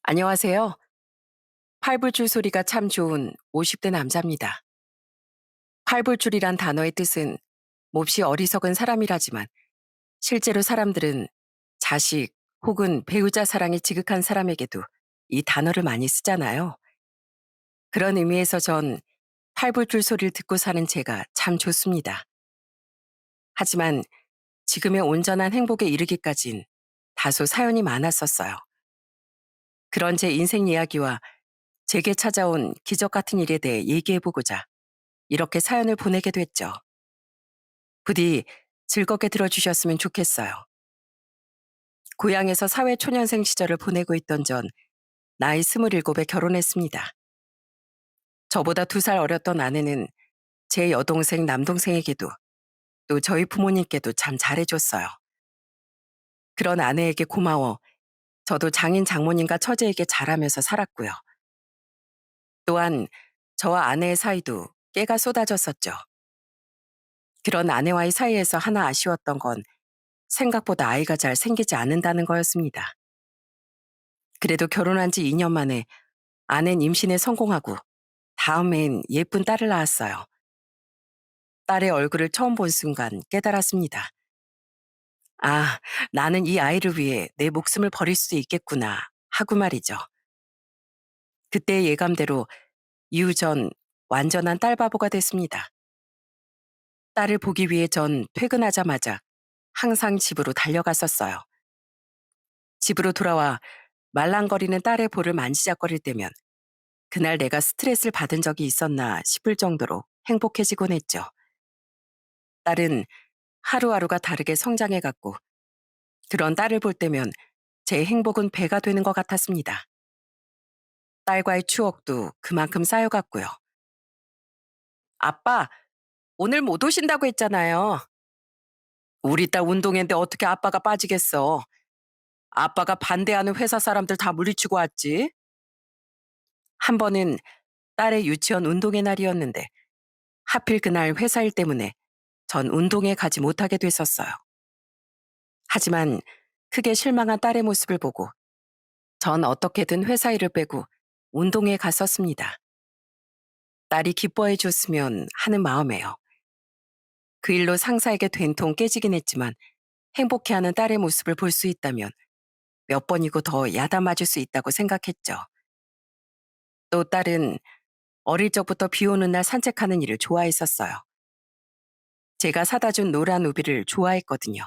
안녕하세요. 팔불출 소리가 참 좋은 50대 남자입니다. 팔불출이란 단어의 뜻은 몹시 어리석은 사람이라지만 실제로 사람들은 자식 혹은 배우자 사랑이 지극한 사람에게도 이 단어를 많이 쓰잖아요. 그런 의미에서 전 팔불출 소리를 듣고 사는 제가 참 좋습니다. 하지만 지금의 온전한 행복에 이르기까진 다소 사연이 많았었어요. 그런 제 인생 이야기와 제게 찾아온 기적 같은 일에 대해 얘기해보고자 이렇게 사연을 보내게 됐죠. 부디 즐겁게 들어주셨으면 좋겠어요. 고향에서 사회초년생 시절을 보내고 있던 전 나이 27에 결혼했습니다. 저보다 2살 어렸던 아내는 제 여동생, 남동생에게도 또 저희 부모님께도 참 잘해줬어요. 그런 아내에게 고마워 저도 장인 장모님과 처제에게 잘하면서 살았고요. 또한 저와 아내의 사이도 깨가 쏟아졌었죠. 그런 아내와의 사이에서 하나 아쉬웠던 건 생각보다 아이가 잘 생기지 않는다는 거였습니다. 그래도 결혼한 지 2년 만에 아내는 임신에 성공하고 다음해엔 예쁜 딸을 낳았어요. 딸의 얼굴을 처음 본 순간 깨달았습니다. 아, 나는 이 아이를 위해 내 목숨을 버릴 수도 있겠구나 하고 말이죠. 그때의 예감대로 이후 전 완전한 딸바보가 됐습니다. 딸을 보기 위해 전 퇴근하자마자 항상 집으로 달려갔었어요. 집으로 돌아와 말랑거리는 딸의 볼을 만지작거릴 때면 그날 내가 스트레스를 받은 적이 있었나 싶을 정도로 행복해지곤 했죠. 딸은 하루하루가 다르게 성장해갔고 그런 딸을 볼 때면 제 행복은 배가 되는 것 같았습니다. 딸과의 추억도 그만큼 쌓여갔고요. 아빠, 오늘 못 오신다고 했잖아요. 우리 딸 운동회인데 어떻게 아빠가 빠지겠어. 아빠가 반대하는 회사 사람들 다 물리치고 왔지. 한 번은 딸의 유치원 운동회 날이었는데 하필 그날 회사 일 때문에 전 운동회 가지 못하게 됐었어요. 하지만 크게 실망한 딸의 모습을 보고 전 어떻게든 회사 일을 빼고 운동회에 갔었습니다. 딸이 기뻐해 줬으면 하는 마음에요. 그 일로 상사에게 된통 깨지긴 했지만 행복해하는 딸의 모습을 볼 수 있다면 몇 번이고 더 야단맞을 수 있다고 생각했죠. 또 딸은 어릴 적부터 비 오는 날 산책하는 일을 좋아했었어요. 제가 사다 준 노란 우비를 좋아했거든요.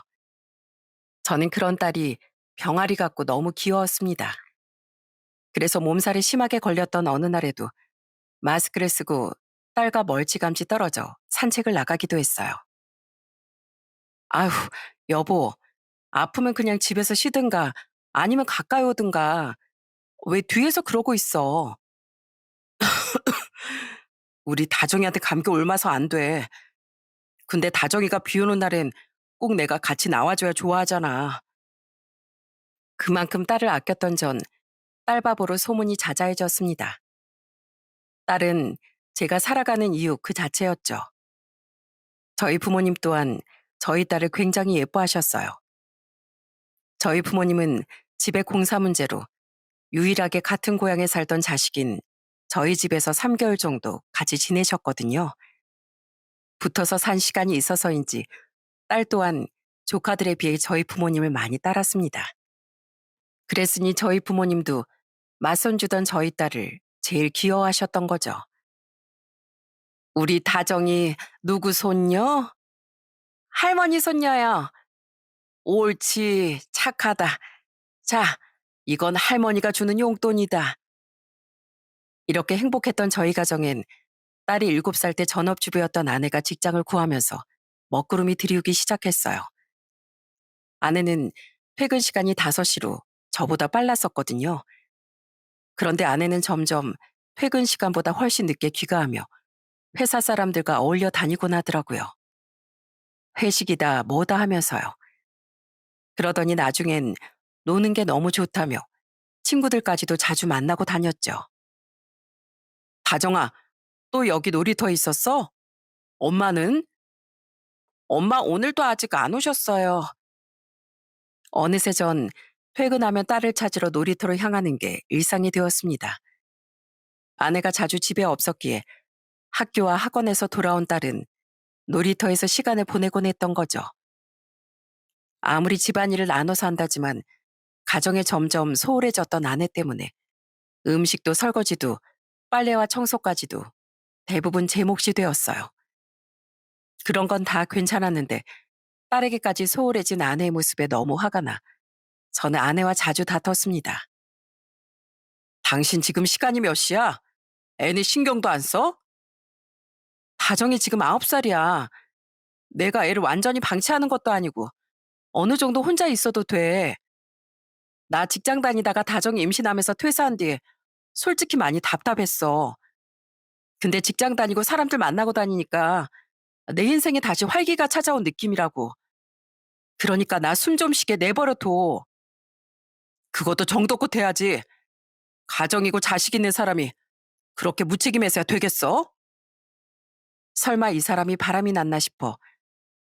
저는 그런 딸이 병아리 같고 너무 귀여웠습니다. 그래서 몸살이 심하게 걸렸던 어느 날에도 마스크를 쓰고 딸과 멀찌감치 떨어져 산책을 나가기도 했어요. 아휴, 여보, 아프면 그냥 집에서 쉬든가 아니면 가까이 오든가 왜 뒤에서 그러고 있어? 우리 다정이한테 감기 옮아서 안 돼. 근데 다정이가 비 오는 날엔 꼭 내가 같이 나와줘야 좋아하잖아. 그만큼 딸을 아꼈던 전 딸바보로 소문이 자자해졌습니다. 딸은 제가 살아가는 이유 그 자체였죠. 저희 부모님 또한 저희 딸을 굉장히 예뻐하셨어요. 저희 부모님은 집의 공사 문제로 유일하게 같은 고향에 살던 자식인 저희 집에서 3개월 정도 같이 지내셨거든요. 붙어서 산 시간이 있어서인지 딸 또한 조카들에 비해 저희 부모님을 많이 따랐습니다. 그랬으니 저희 부모님도 맞선 주던 저희 딸을 제일 귀여워하셨던 거죠. 우리 다정이 누구 손녀? 할머니 손녀요. 옳지, 착하다. 자, 이건 할머니가 주는 용돈이다. 이렇게 행복했던 저희 가정엔 딸이 7살 때 전업주부였던 아내가 직장을 구하면서 먹구름이 들이우기 시작했어요. 아내는 퇴근 시간이 5시로 저보다 빨랐었거든요. 그런데 아내는 점점 퇴근 시간보다 훨씬 늦게 귀가하며 회사 사람들과 어울려 다니곤 하더라고요. 회식이다 뭐다 하면서요. 그러더니 나중엔 노는 게 너무 좋다며 친구들까지도 자주 만나고 다녔죠. 다정아, 또 여기 놀이터에 있었어? 엄마는? 엄마 오늘도 아직 안 오셨어요. 어느새 전 퇴근하면 딸을 찾으러 놀이터로 향하는 게 일상이 되었습니다. 아내가 자주 집에 없었기에 학교와 학원에서 돌아온 딸은 놀이터에서 시간을 보내곤 했던 거죠. 아무리 집안일을 나눠서 한다지만 가정에 점점 소홀해졌던 아내 때문에 음식도 설거지도 빨래와 청소까지도 대부분 제 몫이 되었어요. 그런 건 다 괜찮았는데 딸에게까지 소홀해진 아내의 모습에 너무 화가 나 저는 아내와 자주 다퉜습니다. 당신 지금 시간이 몇 시야? 애는 신경도 안 써? 다정이 지금 9살이야. 내가 애를 완전히 방치하는 것도 아니고 어느 정도 혼자 있어도 돼. 나 직장 다니다가 다정이 임신하면서 퇴사한 뒤에 솔직히 많이 답답했어. 근데 직장 다니고 사람들 만나고 다니니까 내 인생에 다시 활기가 찾아온 느낌이라고. 그러니까 나 숨 좀 쉬게 내버려 둬. 그것도 정도껏 해야지. 가정이고 자식 있는 사람이 그렇게 무책임해서야 되겠어? 설마 이 사람이 바람이 났나 싶어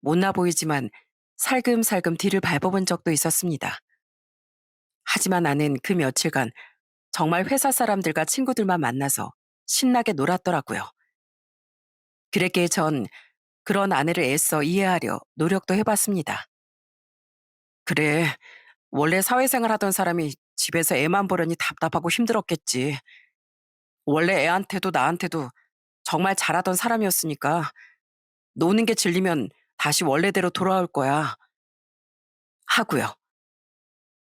못나 보이지만 살금살금 뒤를 밟아본 적도 있었습니다. 하지만 나는 그 며칠간 정말 회사 사람들과 친구들만 만나서 신나게 놀았더라고요. 그랬기에 전 그런 아내를 애써 이해하려 노력도 해봤습니다. 그래, 원래 사회생활 하던 사람이 집에서 애만 보려니 답답하고 힘들었겠지. 원래 애한테도 나한테도 정말 잘하던 사람이었으니까 노는 게 질리면 다시 원래대로 돌아올 거야. 하고요.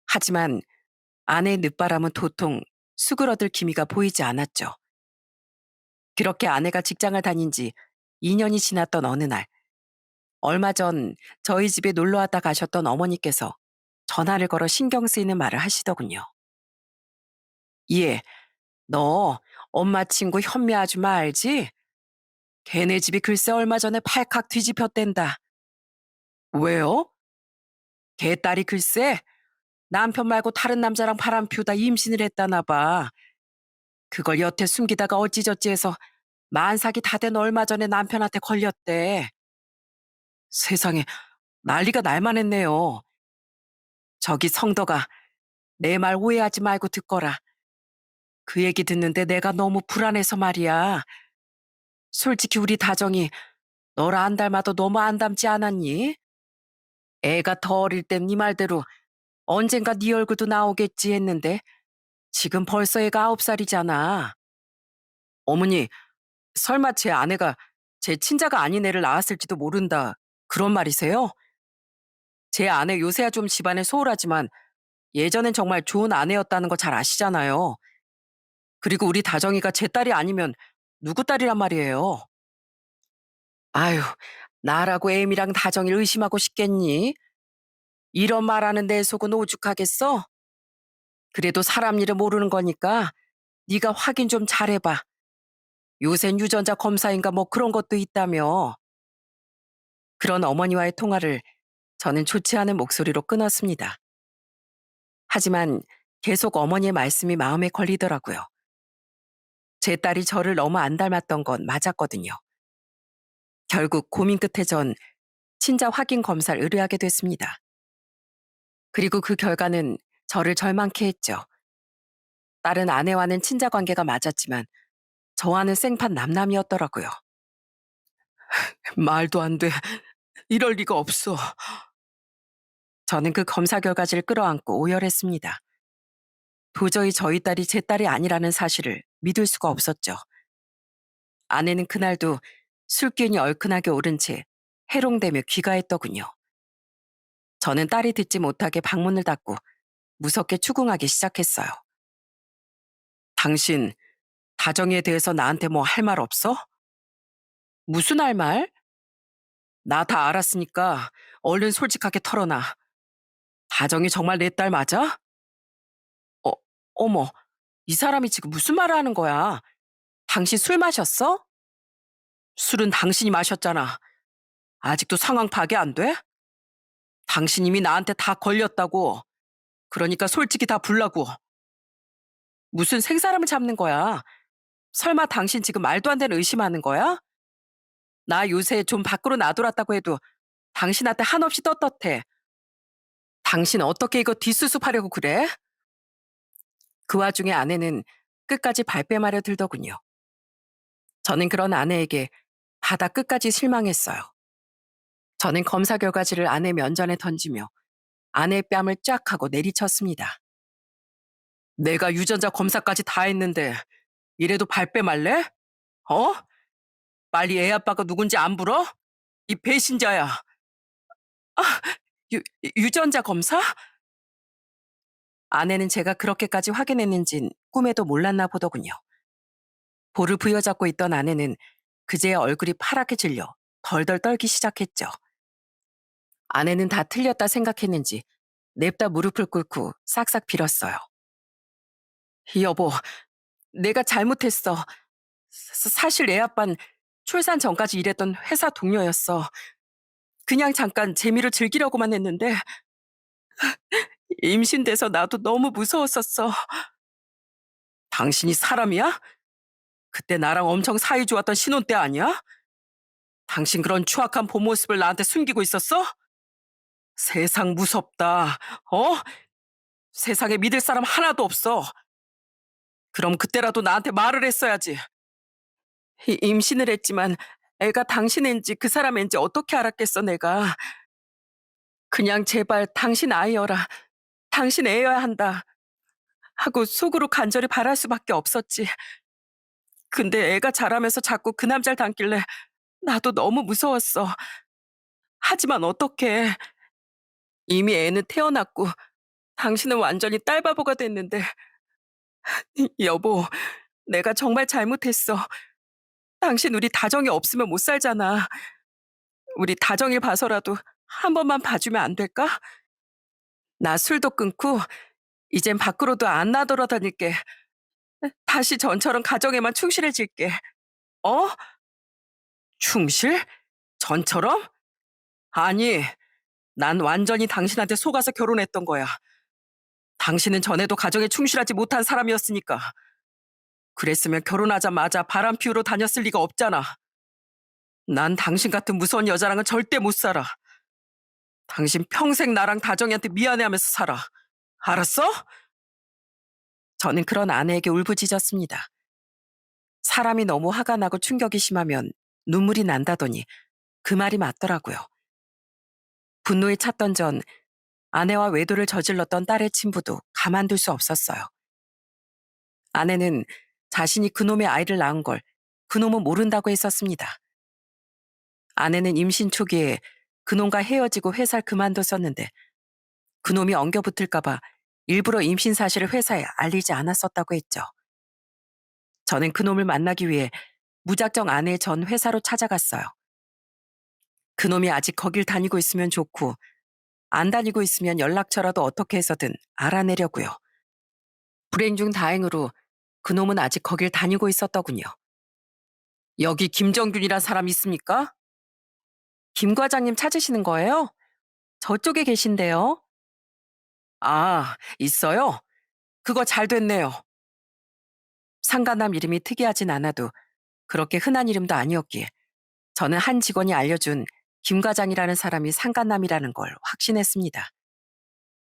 하지만 아내의 늦바람은 도통 수그러들 기미가 보이지 않았죠. 그렇게 아내가 직장을 다닌 지 2년이 지났던 어느 날, 얼마 전 저희 집에 놀러 왔다 가셨던 어머니께서 전화를 걸어 신경 쓰이는 말을 하시더군요. 예, 너 엄마 친구 현미 아줌마 알지? 걔네 집이 글쎄 얼마 전에 팔칵 뒤집혔댄다. 왜요? 걔 딸이 글쎄 남편 말고 다른 남자랑 바람 피우다 임신을 했다나 봐. 그걸 여태 숨기다가 어찌저찌 해서 만삭이 다 된 얼마 전에 남편한테 걸렸대. 세상에 난리가 날만 했네요. 저기 성덕아, 내 말 오해하지 말고 듣거라. 그 얘기 듣는데 내가 너무 불안해서 말이야. 솔직히 우리 다정이 널 안 닮아도 너무 안 닮지 않았니? 애가 더 어릴 땐 네 말대로 언젠가 네 얼굴도 나오겠지 했는데 지금 벌써 애가 9살이잖아. 어머니, 설마 제 아내가 제 친자가 아닌 애를 낳았을지도 모른다. 그런 말이세요? 제 아내 요새야 좀 집안에 소홀하지만 예전엔 정말 좋은 아내였다는 거 잘 아시잖아요. 그리고 우리 다정이가 제 딸이 아니면 누구 딸이란 말이에요. 아유, 나라고 애미랑 다정이를 의심하고 싶겠니? 이런 말하는 내 속은 오죽하겠어? 그래도 사람 일을 모르는 거니까 네가 확인 좀 잘해봐. 요샌 유전자 검사인가 뭐 그런 것도 있다며. 그런 어머니와의 통화를 저는 좋지 않은 목소리로 끊었습니다. 하지만 계속 어머니의 말씀이 마음에 걸리더라고요. 제 딸이 저를 너무 안 닮았던 건 맞았거든요. 결국 고민 끝에 전 친자 확인 검사를 의뢰하게 됐습니다. 그리고 그 결과는 저를 절망케 했죠. 딸은 아내와는 친자 관계가 맞았지만 저와는 생판 남남이었더라고요. 말도 안 돼. 이럴 리가 없어. 저는 그 검사 결과지를 끌어안고 오열했습니다. 도저히 저희 딸이 제 딸이 아니라는 사실을 믿을 수가 없었죠. 아내는 그날도 술기운이 얼큰하게 오른 채 해롱대며 귀가했더군요. 저는 딸이 듣지 못하게 방문을 닫고 무섭게 추궁하기 시작했어요. 당신, 다정이에 대해서 나한테 뭐 할 말 없어? 무슨 할 말? 나 다 알았으니까 얼른 솔직하게 털어놔. 다정이 정말 내 딸 맞아? 어, 어머, 이 사람이 지금 무슨 말을 하는 거야? 당신 술 마셨어? 술은 당신이 마셨잖아. 아직도 상황 파악이 안 돼? 당신 이미 나한테 다 걸렸다고. 그러니까 솔직히 다 불라고. 무슨 생사람을 잡는 거야? 설마 당신 지금 말도 안 되는 의심하는 거야? 나 요새 좀 밖으로 나돌았다고 해도 당신한테 한없이 떳떳해. 당신 어떻게 이거 뒷수습하려고 그래? 그 와중에 아내는 끝까지 발뺌하려 들더군요. 저는 그런 아내에게 바다 끝까지 실망했어요. 저는 검사 결과지를 아내 면전에 던지며 아내의 뺨을 쫙 하고 내리쳤습니다. 내가 유전자 검사까지 다 했는데 이래도 발뺌할래? 어? 빨리 애 아빠가 누군지 안 불어? 이 배신자야. 유, 유전자 검사? 아내는 제가 그렇게까지 확인했는진 꿈에도 몰랐나 보더군요. 볼을 부여잡고 있던 아내는 그제야 얼굴이 파랗게 질려 덜덜 떨기 시작했죠. 아내는 다 틀렸다 생각했는지 냅다 무릎을 꿇고 싹싹 빌었어요. 여보, 내가 잘못했어. 사실 애 아빤 출산 전까지 일했던 회사 동료였어. 그냥 잠깐 재미로 즐기려고만 했는데 임신돼서 나도 너무 무서웠었어. 당신이 사람이야? 그때 나랑 엄청 사이 좋았던 신혼 때 아니야? 당신 그런 추악한 본 모습을 나한테 숨기고 있었어? 세상 무섭다. 어? 세상에 믿을 사람 하나도 없어. 그럼 그때라도 나한테 말을 했어야지. 임신을 했지만 애가 당신 앤지 그 사람 앤지 어떻게 알았겠어 내가. 그냥 제발 당신 아이여라. 당신 애여야 한다. 하고 속으로 간절히 바랄 수밖에 없었지. 근데 애가 자라면서 자꾸 그 남자를 닮길래 나도 너무 무서웠어. 하지만 어떡해. 이미 애는 태어났고 당신은 완전히 딸바보가 됐는데. 여보, 내가 정말 잘못했어. 당신 우리 다정이 없으면 못 살잖아. 우리 다정이 봐서라도 한 번만 봐주면 안 될까? 나 술도 끊고 이젠 밖으로도 안 나돌아다닐게. 다시 전처럼 가정에만 충실해질게. 어? 충실? 전처럼? 아니, 난 완전히 당신한테 속아서 결혼했던 거야. 당신은 전에도 가정에 충실하지 못한 사람이었으니까. 그랬으면 결혼하자마자 바람 피우러 다녔을 리가 없잖아. 난 당신 같은 무서운 여자랑은 절대 못 살아. 당신 평생 나랑 다정이한테 미안해하면서 살아. 알았어? 저는 그런 아내에게 울부짖었습니다. 사람이 너무 화가 나고 충격이 심하면 눈물이 난다더니 그 말이 맞더라고요. 분노에 찼던 전 아내와 외도를 저질렀던 딸의 친부도 가만둘 수 없었어요. 아내는 자신이 그놈의 아이를 낳은 걸 그놈은 모른다고 했었습니다. 아내는 임신 초기에 그놈과 헤어지고 회사를 그만뒀었는데 그놈이 엉겨붙을까봐 일부러 임신 사실을 회사에 알리지 않았었다고 했죠. 저는 그놈을 만나기 위해 무작정 아내의 전 회사로 찾아갔어요. 그놈이 아직 거길 다니고 있으면 좋고 안 다니고 있으면 연락처라도 어떻게 해서든 알아내려고요. 불행 중 다행으로 그놈은 아직 거길 다니고 있었더군요. 여기 김정균이란 사람 있습니까? 김 과장님 찾으시는 거예요? 저쪽에 계신데요. 아, 있어요? 그거 잘 됐네요. 상간남 이름이 특이하진 않아도 그렇게 흔한 이름도 아니었기에 저는 한 직원이 알려준 김 과장이라는 사람이 상간남이라는 걸 확신했습니다.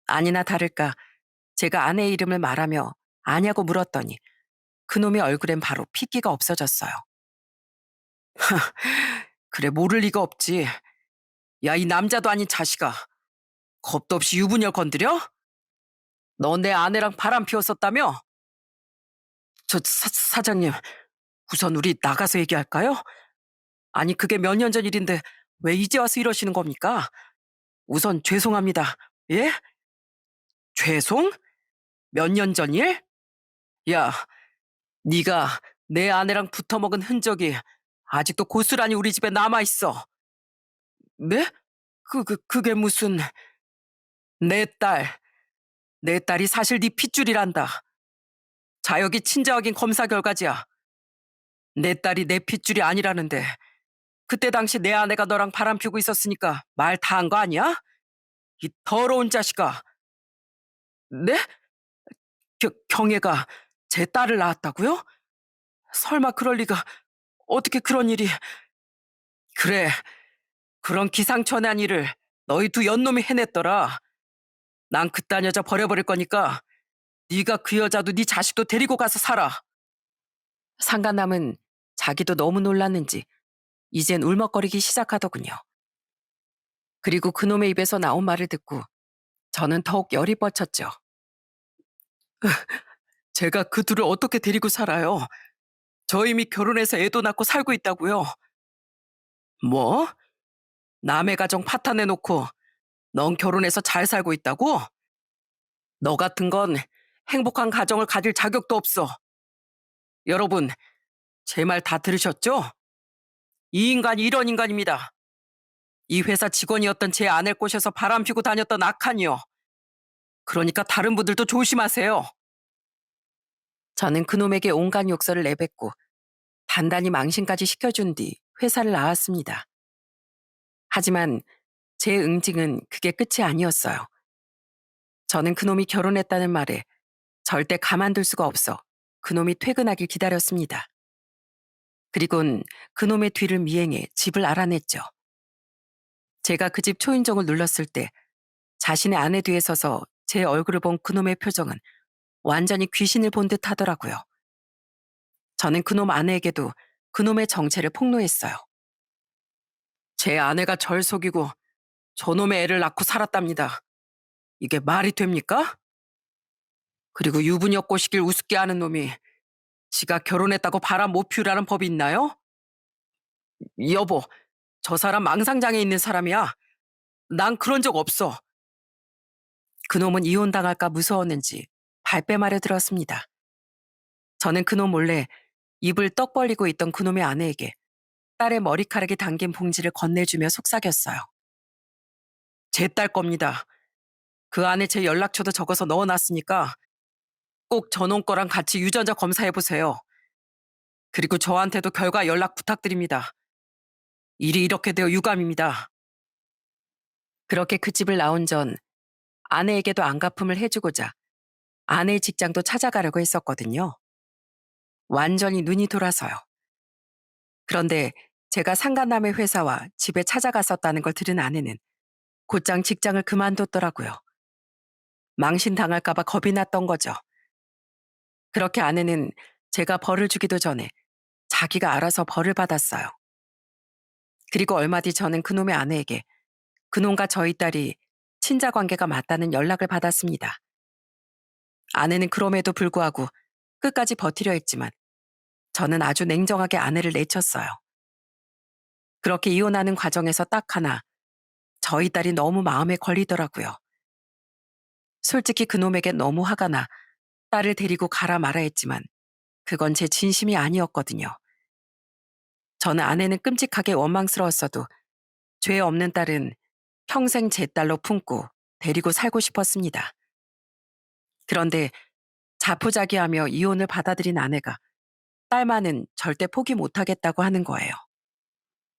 아니나 다를까 제가 아내의 이름을 말하며 아냐고 물었더니 그놈의 얼굴엔 바로 핏기가 없어졌어요. 그래 모를 리가 없지. 야, 이 남자도 아닌 자식아. 겁도 없이 유부녀 건드려? 너 내 아내랑 바람 피웠었다며? 저 사장님, 우선 우리 나가서 얘기할까요? 아니 그게 몇 년 전 일인데 왜 이제 와서 이러시는 겁니까? 우선 죄송합니다. 예? 죄송? 몇 년 전 일? 야, 네가 내 아내랑 붙어먹은 흔적이 아직도 고스란히 우리 집에 남아있어. 네? 그게 무슨... 내 딸, 내 딸이 사실 네 핏줄이란다. 자, 여기 친자 확인 검사 결과지야. 내 딸이 내 핏줄이 아니라는데 그때 당시 내 아내가 너랑 바람 피우고 있었으니까 말 다 한 거 아니야? 이 더러운 자식아. 네? 경애가 제 딸을 낳았다고요? 설마 그럴 리가. 어떻게 그런 일이. 그래, 그런 기상천외한 일을 너희 두 연놈이 해냈더라. 난 그딴 여자 버려버릴 거니까 네가 그 여자도 네 자식도 데리고 가서 살아. 상간남은 자기도 너무 놀랐는지 이젠 울먹거리기 시작하더군요. 그리고 그놈의 입에서 나온 말을 듣고 저는 더욱 열이 뻗쳤죠. 제가 그 둘을 어떻게 데리고 살아요? 저 이미 결혼해서 애도 낳고 살고 있다고요. 뭐? 남의 가정 파탄내놓고 넌 결혼해서 잘 살고 있다고? 너 같은 건 행복한 가정을 가질 자격도 없어. 여러분, 제 말 다 들으셨죠? 이 인간이 이런 인간입니다. 이 회사 직원이었던 제 아내를 꼬셔서 바람 피고 다녔던 악한이요. 그러니까 다른 분들도 조심하세요. 저는 그놈에게 온갖 욕설을 내뱉고 단단히 망신까지 시켜준 뒤 회사를 나왔습니다. 하지만 제 응징은 그게 끝이 아니었어요. 저는 그놈이 결혼했다는 말에 절대 가만둘 수가 없어 그놈이 퇴근하길 기다렸습니다. 그리곤 그놈의 뒤를 미행해 집을 알아냈죠. 제가 그 집 초인종을 눌렀을 때 자신의 아내 뒤에 서서 제 얼굴을 본 그놈의 표정은 완전히 귀신을 본 듯 하더라고요. 저는 그놈 아내에게도 그놈의 정체를 폭로했어요. 제 아내가 절 속이고 저놈의 애를 낳고 살았답니다. 이게 말이 됩니까? 그리고 유부녀 꼬시길 우습게 하는 놈이 지가 결혼했다고 바람 못 피우라는 법이 있나요? 여보, 저 사람 망상장애 있는 사람이야. 난 그런 적 없어. 그놈은 이혼당할까 무서웠는지 발뺌하려 들었습니다. 저는 그놈 몰래 입을 떡 벌리고 있던 그놈의 아내에게 딸의 머리카락이 담긴 봉지를 건네주며 속삭였어요. 제 딸 겁니다. 그 안에 제 연락처도 적어서 넣어놨으니까 꼭 저놈 거랑 같이 유전자 검사해보세요. 그리고 저한테도 결과 연락 부탁드립니다. 일이 이렇게 되어 유감입니다. 그렇게 그 집을 나온 전 아내에게도 안갚음을 해주고자 아내의 직장도 찾아가려고 했었거든요. 완전히 눈이 돌아서요. 그런데 제가 상간남의 회사와 집에 찾아갔었다는 걸 들은 아내는 곧장 직장을 그만뒀더라고요. 망신당할까봐 겁이 났던 거죠. 그렇게 아내는 제가 벌을 주기도 전에 자기가 알아서 벌을 받았어요. 그리고 얼마 뒤 저는 그놈의 아내에게 그놈과 저희 딸이 친자 관계가 맞다는 연락을 받았습니다. 아내는 그럼에도 불구하고 끝까지 버티려 했지만 저는 아주 냉정하게 아내를 내쳤어요. 그렇게 이혼하는 과정에서 딱 하나 저희 딸이 너무 마음에 걸리더라고요. 솔직히 그놈에게 너무 화가 나 딸을 데리고 가라 말아 했지만 그건 제 진심이 아니었거든요. 저는 아내는 끔찍하게 원망스러웠어도 죄 없는 딸은 평생 제 딸로 품고 데리고 살고 싶었습니다. 그런데 자포자기하며 이혼을 받아들인 아내가 딸만은 절대 포기 못하겠다고 하는 거예요.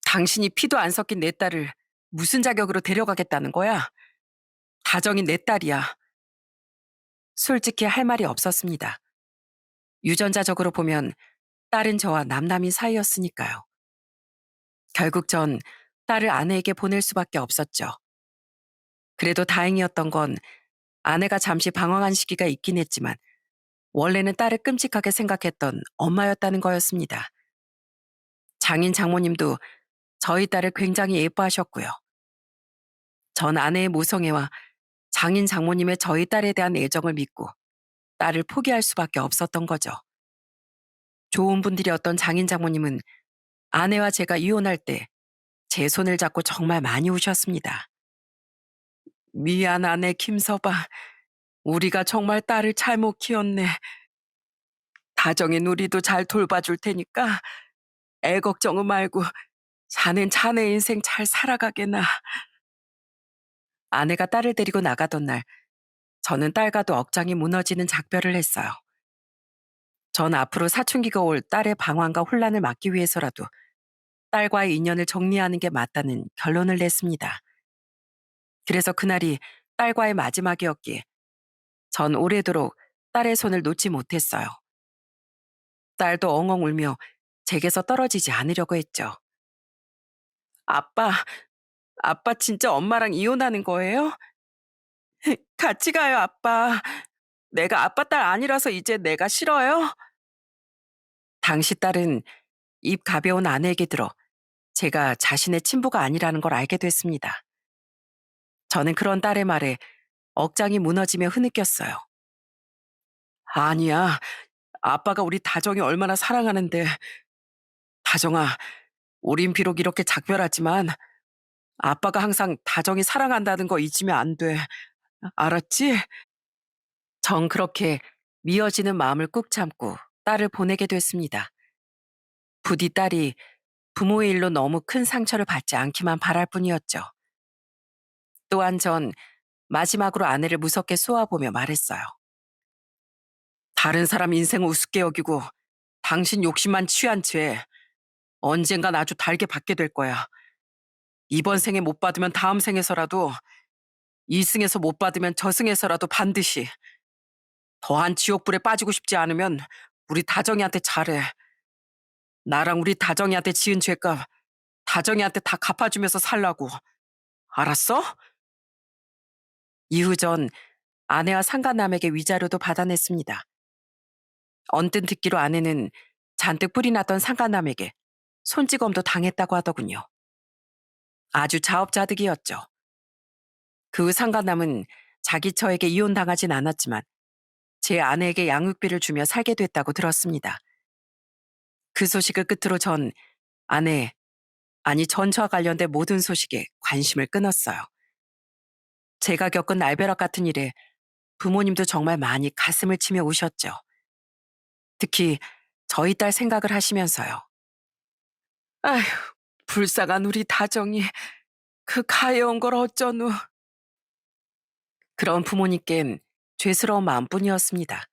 당신이 피도 안 섞인 내 딸을 무슨 자격으로 데려가겠다는 거야? 다정인 내 딸이야. 솔직히 할 말이 없었습니다. 유전자적으로 보면 딸은 저와 남남인 사이였으니까요. 결국 전 딸을 아내에게 보낼 수밖에 없었죠. 그래도 다행이었던 건 아내가 잠시 방황한 시기가 있긴 했지만 원래는 딸을 끔찍하게 생각했던 엄마였다는 거였습니다. 장인 장모님도 저희 딸을 굉장히 예뻐하셨고요. 전 아내의 모성애와 장인 장모님의 저희 딸에 대한 애정을 믿고 딸을 포기할 수밖에 없었던 거죠. 좋은 분들이었던 장인 장모님은 아내와 제가 이혼할 때 제 손을 잡고 정말 많이 우셨습니다. 미안하네 김서방. 우리가 정말 딸을 잘못 키웠네. 다정인 우리도 잘 돌봐줄 테니까 애 걱정은 말고 자네 인생 잘 살아가게나. 아내가 딸을 데리고 나가던 날 저는 딸과도 억장이 무너지는 작별을 했어요. 전 앞으로 사춘기가 올 딸의 방황과 혼란을 막기 위해서라도 딸과의 인연을 정리하는 게 맞다는 결론을 냈습니다. 그래서 그날이 딸과의 마지막이었기에 전 오래도록 딸의 손을 놓지 못했어요. 딸도 엉엉 울며 제게서 떨어지지 않으려고 했죠. 아빠, 아빠 진짜 엄마랑 이혼하는 거예요? 같이 가요, 아빠. 내가 아빠 딸 아니라서 이제 내가 싫어요? 당시 딸은 입 가벼운 아내에게 들어 제가 자신의 친부가 아니라는 걸 알게 됐습니다. 저는 그런 딸의 말에 억장이 무너지며 흐느꼈어요. 아니야. 아빠가 우리 다정이 얼마나 사랑하는데. 다정아, 우린 비록 이렇게 작별하지만 아빠가 항상 다정이 사랑한다는 거 잊으면 안 돼. 알았지? 전 그렇게 미어지는 마음을 꾹 참고 딸을 보내게 됐습니다. 부디 딸이 부모의 일로 너무 큰 상처를 받지 않기만 바랄 뿐이었죠. 또한 전 마지막으로 아내를 무섭게 쏘아보며 말했어요. 다른 사람 인생을 우습게 여기고 당신 욕심만 취한 채 언젠간 아주 달게 받게 될 거야. 이번 생에 못 받으면 다음 생에서라도, 이승에서 못 받으면 저승에서라도 반드시. 더한 지옥불에 빠지고 싶지 않으면 우리 다정이한테 잘해. 나랑 우리 다정이한테 지은 죄값 다정이한테 다 갚아주면서 살라고. 알았어? 이후 전 아내와 상간남에게 위자료도 받아냈습니다. 언뜻 듣기로 아내는 잔뜩 뿔이 났던 상간남에게 손찌검도 당했다고 하더군요. 아주 자업자득이었죠. 그 후 상간남은 자기 처에게 이혼당하진 않았지만 제 아내에게 양육비를 주며 살게 됐다고 들었습니다. 그 소식을 끝으로 전 아내, 아니 전처와 관련된 모든 소식에 관심을 끊었어요. 제가 겪은 날벼락 같은 일에 부모님도 정말 많이 가슴을 치며 우셨죠. 특히 저희 딸 생각을 하시면서요. 아휴, 불쌍한 우리 다정이 그 가해온 걸 어쩌누. 그런 부모님껜 죄스러운 마음뿐이었습니다.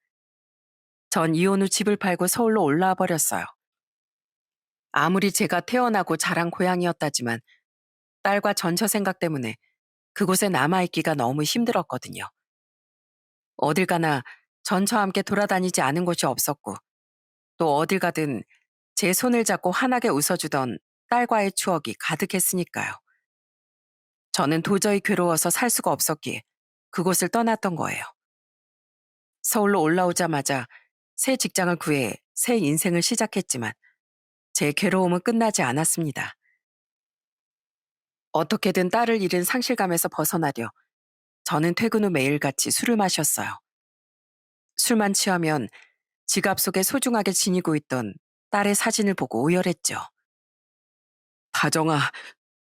전 이혼 후 집을 팔고 서울로 올라와 버렸어요. 아무리 제가 태어나고 자란 고향이었다지만 딸과 전처 생각 때문에 그곳에 남아있기가 너무 힘들었거든요. 어딜 가나 전처와 함께 돌아다니지 않은 곳이 없었고 또 어딜 가든 제 손을 잡고 환하게 웃어주던 딸과의 추억이 가득했으니까요. 저는 도저히 괴로워서 살 수가 없었기에 그곳을 떠났던 거예요. 서울로 올라오자마자 새 직장을 구해 새 인생을 시작했지만 제 괴로움은 끝나지 않았습니다. 어떻게든 딸을 잃은 상실감에서 벗어나려 저는 퇴근 후 매일같이 술을 마셨어요. 술만 취하면 지갑 속에 소중하게 지니고 있던 딸의 사진을 보고 오열했죠. 다정아,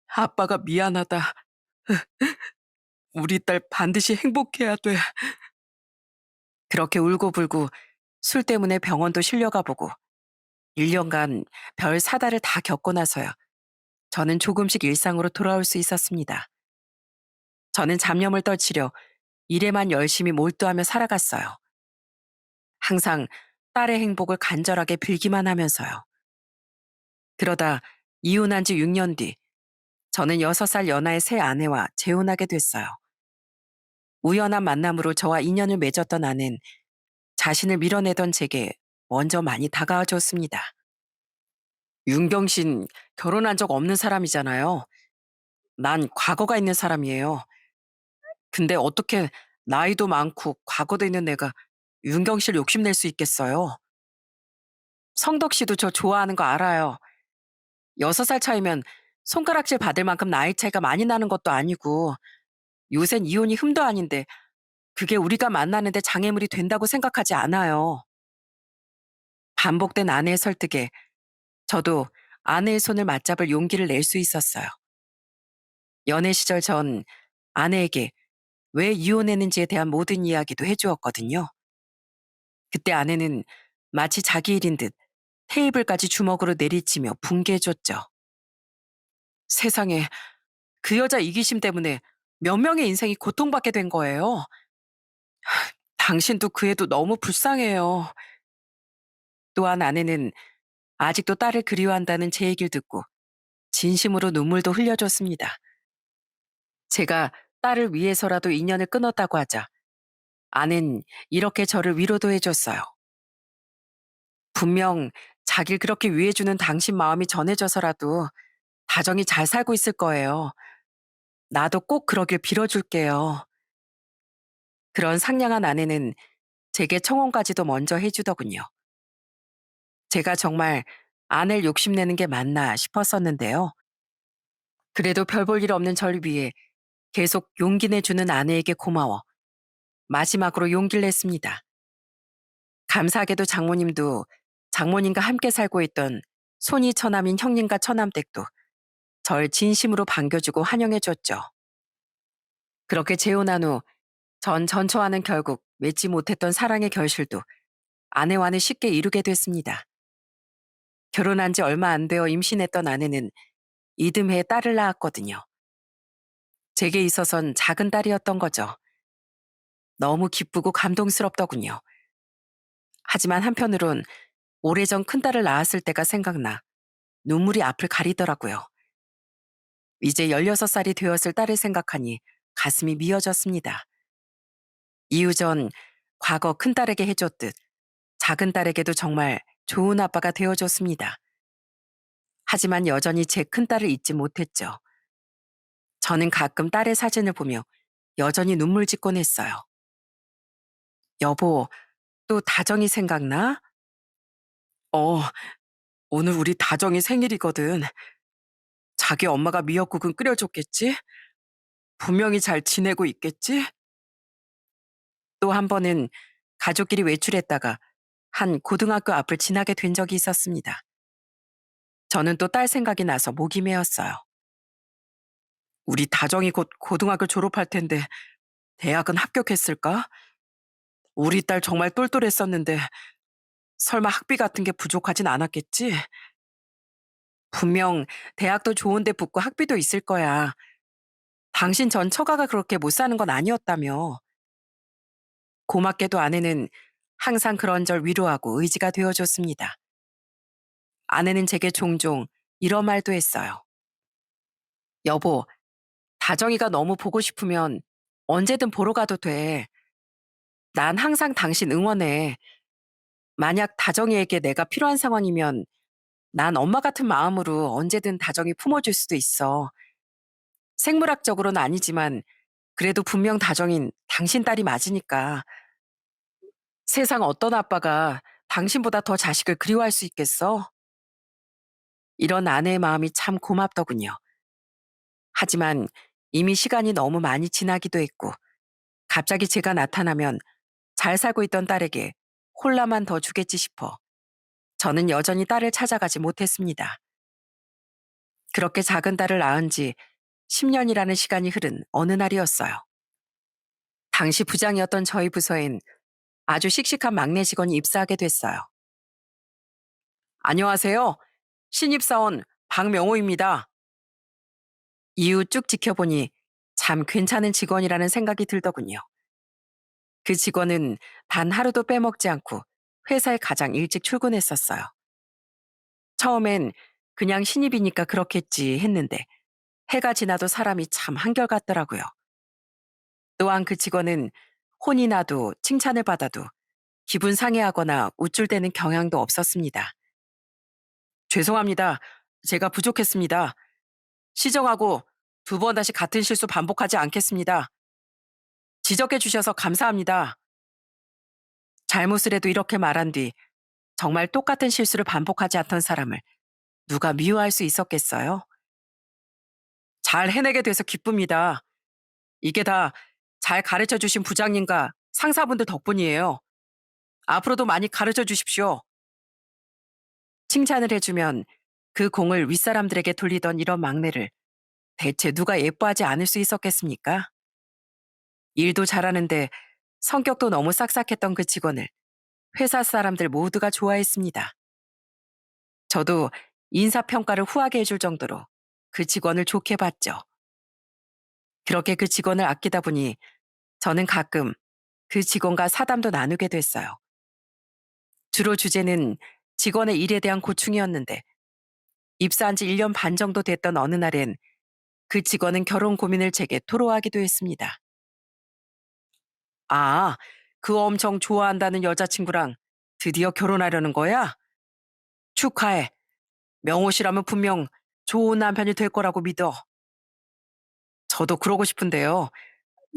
아빠가 미안하다. 우리 딸 반드시 행복해야 돼. 그렇게 울고불고 술 때문에 병원도 실려가 보고 1년간 별 사달을 다 겪고 나서야 저는 조금씩 일상으로 돌아올 수 있었습니다. 저는 잡념을 떨치려 일에만 열심히 몰두하며 살아갔어요. 항상 딸의 행복을 간절하게 빌기만 하면서요. 그러다 이혼한 지 6년 뒤 저는 6살 연하의 새 아내와 재혼하게 됐어요. 우연한 만남으로 저와 인연을 맺었던 아내는 자신을 밀어내던 제게 먼저 많이 다가와 줬습니다. 윤경신 결혼한 적 없는 사람이잖아요. 난 과거가 있는 사람이에요. 근데 어떻게 나이도 많고 과거도 있는 내가 윤경실 욕심낼 수 있겠어요? 성덕 씨도 저 좋아하는 거 알아요. 6살 차이면 손가락질 받을 만큼 나이 차이가 많이 나는 것도 아니고 요샌 이혼이 흠도 아닌데 그게 우리가 만나는데 장애물이 된다고 생각하지 않아요. 반복된 아내의 설득에 저도 아내의 손을 맞잡을 용기를 낼 수 있었어요. 연애 시절 전 아내에게 왜 이혼했는지에 대한 모든 이야기도 해주었거든요. 그때 아내는 마치 자기 일인 듯 테이블까지 주먹으로 내리치며 분개해줬죠. 세상에, 그 여자 이기심 때문에 몇 명의 인생이 고통받게 된 거예요. 당신도 그 애도 너무 불쌍해요. 또한 아내는 아직도 딸을 그리워한다는 제 얘기를 듣고 진심으로 눈물도 흘려줬습니다. 제가 딸을 위해서라도 인연을 끊었다고 하자 아낸 이렇게 저를 위로도 해줬어요. 분명 자길 그렇게 위해주는 당신 마음이 전해져서라도 다정히 잘 살고 있을 거예요. 나도 꼭 그러길 빌어줄게요. 그런 상냥한 아내는 제게 청혼까지도 먼저 해주더군요. 제가 정말 아내를 욕심내는 게 맞나 싶었었는데요. 그래도 별 볼 일 없는 절 위해 계속 용기 내주는 아내에게 고마워 마지막으로 용기를 냈습니다. 감사하게도 장모님과 함께 살고 있던 손이 처남인 형님과 처남댁도 절 진심으로 반겨주고 환영해줬죠. 그렇게 재혼한 후 전 전처와는 결국 맺지 못했던 사랑의 결실도 아내와는 쉽게 이루게 됐습니다. 결혼한 지 얼마 안 되어 임신했던 아내는 이듬해 딸을 낳았거든요. 제게 있어선 작은 딸이었던 거죠. 너무 기쁘고 감동스럽더군요. 하지만 한편으론 오래전 큰딸을 낳았을 때가 생각나 눈물이 앞을 가리더라고요. 이제 16살이 되었을 딸을 생각하니 가슴이 미어졌습니다. 이후 전 과거 큰딸에게 해줬듯 작은 딸에게도 정말 좋은 아빠가 되어줬습니다. 하지만 여전히 제 큰딸을 잊지 못했죠. 저는 가끔 딸의 사진을 보며 여전히 눈물 짓곤 했어요. 여보, 또 다정이 생각나? 어, 오늘 우리 다정이 생일이거든. 자기 엄마가 미역국은 끓여줬겠지? 분명히 잘 지내고 있겠지? 또 한 번은 가족끼리 외출했다가 한 고등학교 앞을 지나게 된 적이 있었습니다. 저는 또 딸 생각이 나서 목이 메었어요. 우리 다정이 곧 고등학교 졸업할 텐데 대학은 합격했을까? 우리 딸 정말 똘똘했었는데 설마 학비 같은 게 부족하진 않았겠지? 분명 대학도 좋은 데 붙고 학비도 있을 거야. 당신 전 처가가 그렇게 못 사는 건 아니었다며. 고맙게도 아내는 항상 그런 절 위로하고 의지가 되어줬습니다. 아내는 제게 종종 이런 말도 했어요. 여보, 다정이가 너무 보고 싶으면 언제든 보러 가도 돼. 난 항상 당신 응원해. 만약 다정이에게 내가 필요한 상황이면 난 엄마 같은 마음으로 언제든 다정이 품어줄 수도 있어. 생물학적으로는 아니지만 그래도 분명 다정인 당신 딸이 맞으니까. 세상 어떤 아빠가 당신보다 더 자식을 그리워할 수 있겠어? 이런 아내의 마음이 참 고맙더군요. 하지만 이미 시간이 너무 많이 지나기도 했고 갑자기 제가 나타나면 잘 살고 있던 딸에게 홀라만 더 주겠지 싶어 저는 여전히 딸을 찾아가지 못했습니다. 그렇게 작은 딸을 낳은 지 10년이라는 시간이 흐른 어느 날이었어요. 당시 부장이었던 저희 부서엔 아주 씩씩한 막내 직원이 입사하게 됐어요. 안녕하세요. 신입사원 박명호입니다. 이후 쭉 지켜보니 참 괜찮은 직원이라는 생각이 들더군요. 그 직원은 단 하루도 빼먹지 않고 회사에 가장 일찍 출근했었어요. 처음엔 그냥 신입이니까 그렇겠지 했는데 해가 지나도 사람이 참 한결같더라고요. 또한 그 직원은 혼이 나도 칭찬을 받아도 기분 상해하거나 우쭐대는 경향도 없었습니다. 죄송합니다. 제가 부족했습니다. 시정하고 2번 다시 같은 실수 반복하지 않겠습니다. 지적해 주셔서 감사합니다. 잘못을 해도 이렇게 말한 뒤 정말 똑같은 실수를 반복하지 않던 사람을 누가 미워할 수 있었겠어요? 잘 해내게 돼서 기쁩니다. 이게 다 잘 가르쳐 주신 부장님과 상사분들 덕분이에요. 앞으로도 많이 가르쳐 주십시오. 칭찬을 해주면 그 공을 윗사람들에게 돌리던 이런 막내를 대체 누가 예뻐하지 않을 수 있었겠습니까? 일도 잘하는데 성격도 너무 싹싹했던 그 직원을 회사 사람들 모두가 좋아했습니다. 저도 인사평가를 후하게 해줄 정도로 그 직원을 좋게 봤죠. 그렇게 그 직원을 아끼다 보니 저는 가끔 그 직원과 사담도 나누게 됐어요. 주로 주제는 직원의 일에 대한 고충이었는데 입사한 지 1년 반 정도 됐던 어느 날엔 그 직원은 결혼 고민을 제게 토로하기도 했습니다. 아, 그 엄청 좋아한다는 여자친구랑 드디어 결혼하려는 거야? 축하해. 명호 씨라면 분명 좋은 남편이 될 거라고 믿어. 저도 그러고 싶은데요.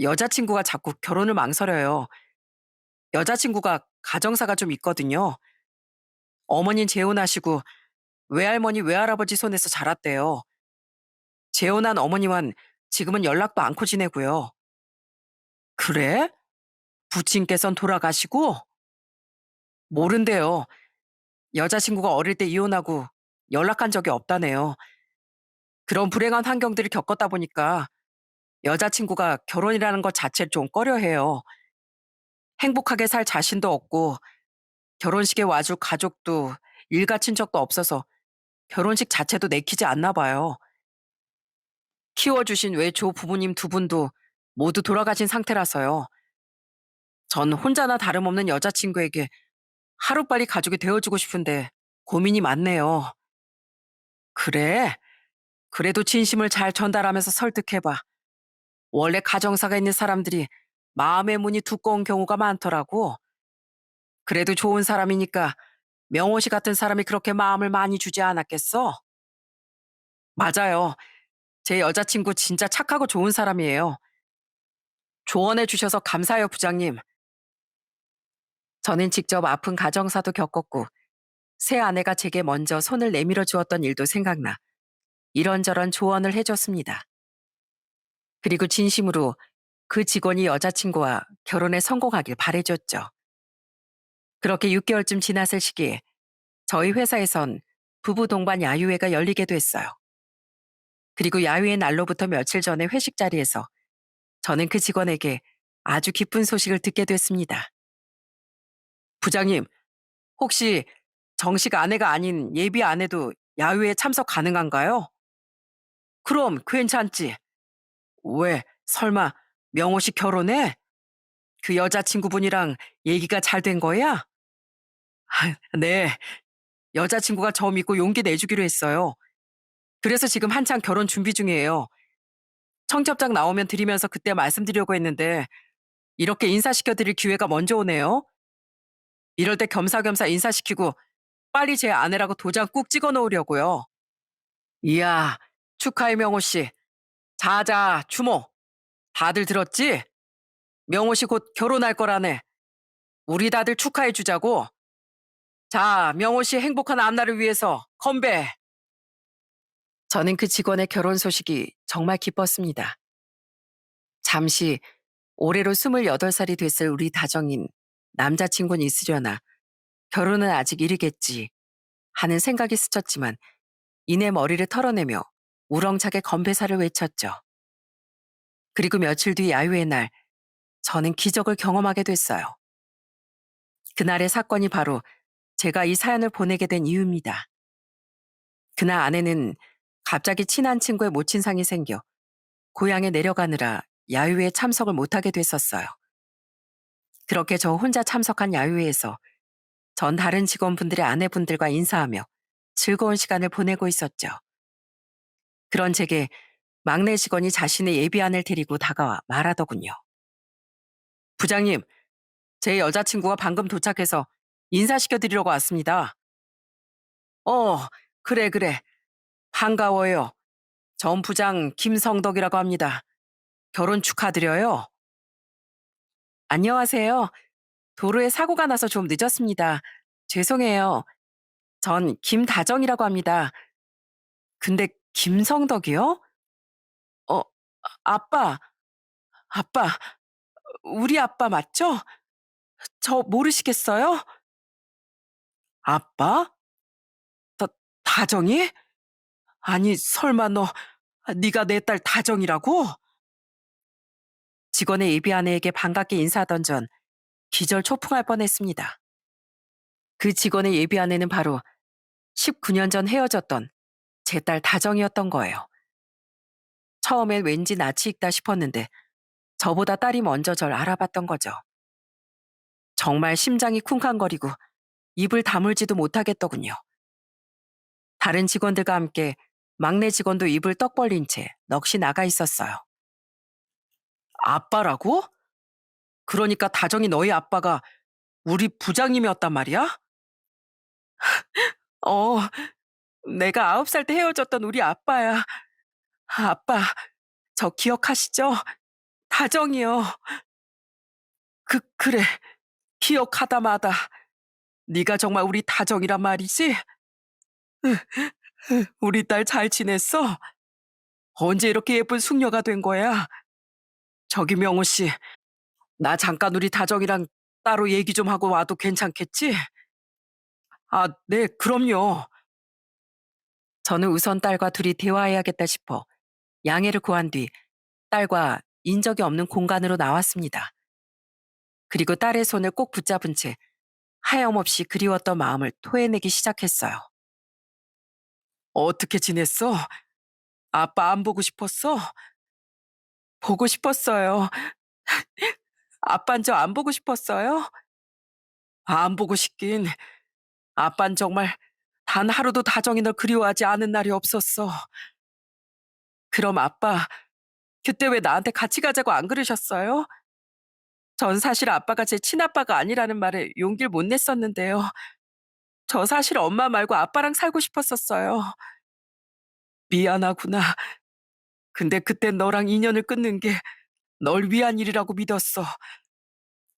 여자친구가 자꾸 결혼을 망설여요. 여자친구가 가정사가 좀 있거든요. 어머닌 재혼하시고 외할머니, 외할아버지 손에서 자랐대요. 재혼한 어머니와는 지금은 연락도 않고 지내고요. 그래? 부친께선 돌아가시고? 모른대요. 여자친구가 어릴 때 이혼하고 연락한 적이 없다네요. 그런 불행한 환경들을 겪었다 보니까 여자친구가 결혼이라는 것 자체를 좀 꺼려해요. 행복하게 살 자신도 없고 결혼식에 와줄 가족도 일가 친척도 없어서 결혼식 자체도 내키지 않나 봐요. 키워주신 외조 부모님 두 분도 모두 돌아가신 상태라서요. 전 혼자나 다름없는 여자친구에게 하루빨리 가족이 되어주고 싶은데 고민이 많네요. 그래? 그래도 진심을 잘 전달하면서 설득해봐. 원래 가정사가 있는 사람들이 마음의 문이 두꺼운 경우가 많더라고. 그래도 좋은 사람이니까 명호 씨 같은 사람이 그렇게 마음을 많이 주지 않았겠어? 맞아요. 제 여자친구 진짜 착하고 좋은 사람이에요. 조언해 주셔서 감사해요, 부장님. 저는 직접 아픈 가정사도 겪었고, 새 아내가 제게 먼저 손을 내밀어 주었던 일도 생각나 이런저런 조언을 해줬습니다. 그리고 진심으로 그 직원이 여자친구와 결혼에 성공하길 바래줬죠. 그렇게 6개월쯤 지났을 시기에 저희 회사에선 부부 동반 야유회가 열리게 됐어요. 그리고 야유회 날로부터 며칠 전에 회식 자리에서 저는 그 직원에게 아주 기쁜 소식을 듣게 됐습니다. 부장님, 혹시 정식 아내가 아닌 예비 아내도 야유회에 참석 가능한가요? 그럼 괜찮지. 왜, 설마 명호 씨 결혼해? 그 여자친구분이랑 얘기가 잘 된 거야? 네, 여자친구가 저 믿고 용기 내주기로 했어요. 그래서 지금 한창 결혼 준비 중이에요. 청첩장 나오면 드리면서 그때 말씀드리려고 했는데 이렇게 인사시켜 드릴 기회가 먼저 오네요. 이럴 때 겸사겸사 인사시키고 빨리 제 아내라고 도장 꾹 찍어 놓으려고요. 이야, 축하해 명호 씨. 자자, 추모. 다들 들었지? 명호 씨 곧 결혼할 거라네. 우리 다들 축하해 주자고. 자, 명호 씨 행복한 앞날을 위해서 건배. 저는 그 직원의 결혼 소식이 정말 기뻤습니다. 잠시 올해로 28살이 됐을 우리 다정인 남자친구는 있으려나 결혼은 아직 이르겠지 하는 생각이 스쳤지만 이내 머리를 털어내며 우렁차게 건배사를 외쳤죠. 그리고 며칠 뒤 야유회 날 저는 기적을 경험하게 됐어요. 그날의 사건이 바로 제가 이 사연을 보내게 된 이유입니다. 그날 아내는 갑자기 친한 친구의 모친상이 생겨 고향에 내려가느라 야유회에 참석을 못하게 됐었어요. 그렇게 저 혼자 참석한 야유회에서 전 다른 직원분들의 아내분들과 인사하며 즐거운 시간을 보내고 있었죠. 그런 제게 막내 직원이 자신의 예비 아내를 데리고 다가와 말하더군요. 부장님, 제 여자친구가 방금 도착해서 인사시켜 드리려고 왔습니다. 어, 그래, 그래. 반가워요. 전 부장 김성덕이라고 합니다. 결혼 축하드려요. 안녕하세요. 도로에 사고가 나서 좀 늦었습니다. 죄송해요. 전 김다정이라고 합니다. 근데 김성덕이요? 어, 아빠, 아빠, 우리 아빠 맞죠? 저 모르시겠어요? 아빠? 다, 다정이? 아니, 설마 네가 내 딸 다정이라고? 직원의 예비 아내에게 반갑게 인사하던 전 기절초풍할 뻔했습니다. 그 직원의 예비 아내는 바로 19년 전 헤어졌던 제 딸 다정이었던 거예요. 처음엔 왠지 낯이 익다 싶었는데 저보다 딸이 먼저 절 알아봤던 거죠. 정말 심장이 쿵쾅거리고 입을 다물지도 못하겠더군요. 다른 직원들과 함께 막내 직원도 입을 떡 벌린 채 넋이 나가 있었어요. 아빠라고? 그러니까 다정이 너희 아빠가 우리 부장님이었단 말이야? 어, 내가 9살 때 헤어졌던 우리 아빠야. 아빠, 저 기억하시죠? 다정이요. 그래. 기억하다 마다. 네가 정말 우리 다정이란 말이지? 우리 딸 잘 지냈어? 언제 이렇게 예쁜 숙녀가 된 거야? 저기 명호 씨, 나 잠깐 우리 다정이랑 따로 얘기 좀 하고 와도 괜찮겠지? 아, 네, 그럼요. 저는 우선 딸과 둘이 대화해야겠다 싶어 양해를 구한 뒤 딸과 인적이 없는 공간으로 나왔습니다. 그리고 딸의 손을 꼭 붙잡은 채 하염없이 그리웠던 마음을 토해내기 시작했어요. 어떻게 지냈어? 아빠 안 보고 싶었어? 보고 싶었어요. 아빤 저 안 보고 싶었어요? 안 보고 싶긴. 아빤 정말 단 하루도 다정이 널 그리워하지 않은 날이 없었어. 그럼 아빠, 그때 왜 나한테 같이 가자고 안 그러셨어요? 전 사실 아빠가 제 친아빠가 아니라는 말에 용기를 못 냈었는데요. 저 사실 엄마 말고 아빠랑 살고 싶었었어요. 미안하구나. 근데 그땐 너랑 인연을 끊는 게 널 위한 일이라고 믿었어.